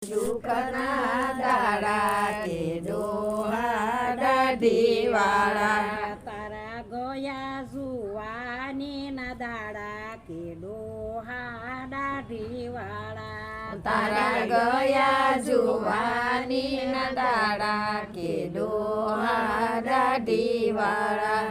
દુઃખના દાડા કે ડોહા દાઢીવાળા તારા ગયા જુવાની ના દાડા કે ડોહા દાઢીવાળા તારા ગયા જુવાની ના દાડા કે ડોહા દાઢીવાળા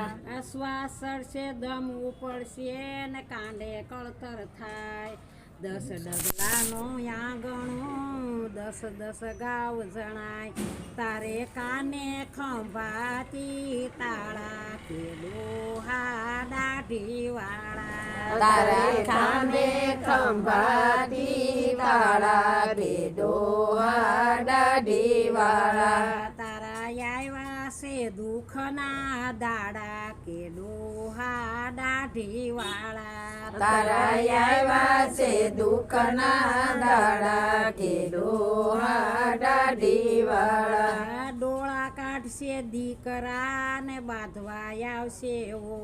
શ્વાસ ચડશે દમ ઉપડશે ને કાંડે કળતર થાય 10 ડગલાનો આંગણું 10 ગાવ જણાય તારે કાને ખંભાતી તાળા કે ડોહા દાઢીવાળા તારા કાને ખંભાતી તાળા કે ડોહા દાઢીવાળા તારા આવ્યા છે દુઃખના દાડા કે ડોહા દાઢીવાળા તારા આવ્યા છે દુઃખના દાડા કે ડોહા દાઢીવાળા ડોળા કાઢશે દીકરા ને બાંધવા આવશે ઓ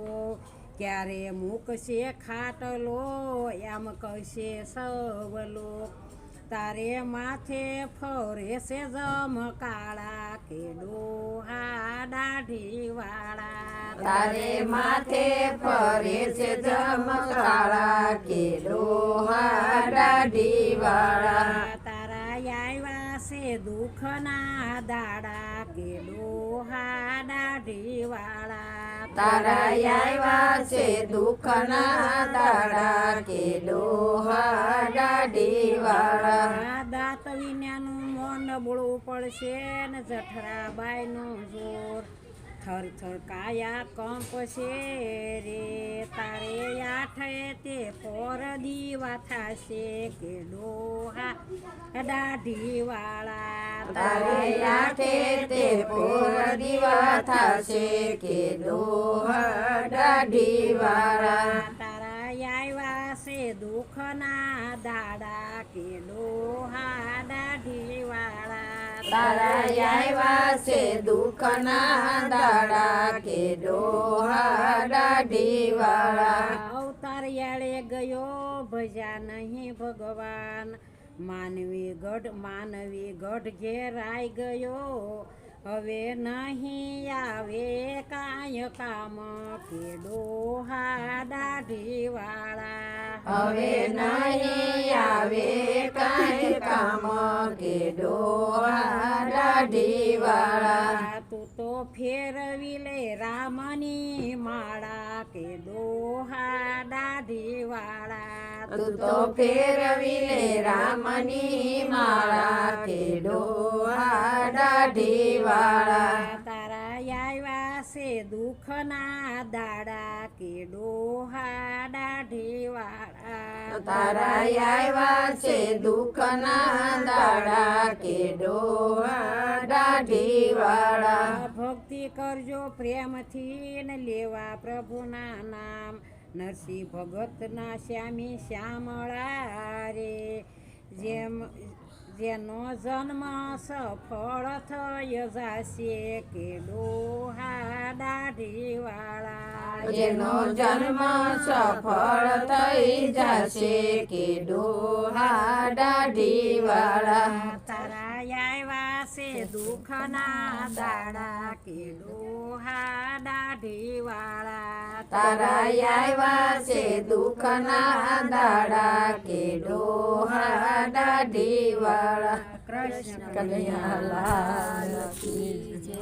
ક્યારે મૂકશે ખાટલો એમ કહેશે સવલો તારે માથે ફરે છે જમકાળા કે ડોહા દાઢીવાળા તારે માથે ફરે છે જમકાળા કે ડોહા દાઢીવાળા તારા આવ્યા છે દુઃખના દાડા કે ડોહા દાઢીવાળા તારા આવ્યા છે દુઃખના દાડા કે ડોહા દાઢીવાળા દાંત વિનાનું મોન નબળું પડશે ને જઠરાબાઈનું જોર થર થર કાયા કંપશે રે તારે આઠે તે પર દીવા થશે કે ડોહા દાઢીવાળા તારે આઠે તે પોર દીવા થશે કે ડોહા દાઢીવાળા તારા આવ્યા છે દુઃખના દાડા કે ડોહા દાઢીવાળા તારા આવ્યા છે દુઃખના દાડા કે ડોહા દાઢીવાળા અવતાર યાળે ગયો ભજા નહીં ભગવાન માનવી ગઢ ઘેરાઈ ગયો હવે નહીં આવે કાંઈ કામ કે ડોહા દાઢીવાળા હવે નહીં આવે કાંઈ કામ કે ડોહા દાઢીવાળા તું તો ફેરવી લે રામની માળા કે ડોહા દાઢીવાળા તું તો ફેરવી લે રામની માળા કે ડોહા દાઢીવાળા તારા આવ્યા છે દુઃખના દાડા કે ડોહા દાઢીવાળા તારા આવ્યા છે દુઃખના દાડા કે ડોહા દાઢીવાળા ભક્તિ કરજો પ્રેમથી ને લેવા પ્રભુના નામ નરસિંહ ભગતના શ્યામી શ્યામળા રે જેનો જન્મ સફળ થયો જશે કે ડોહા દાઢીવાળા જેનો જન્મ સફળ થઈ જશે કે ડોહા દાઢીવાળા તારા આવ્યા છે દુઃખના દાડા કે ડોહા દાઢીવાળા તારા આવ્યા છે દુઃખના દાડા કે ડોહા દાઢીવાળા કૃષ્ણ કનૈયાલાલ કી જય.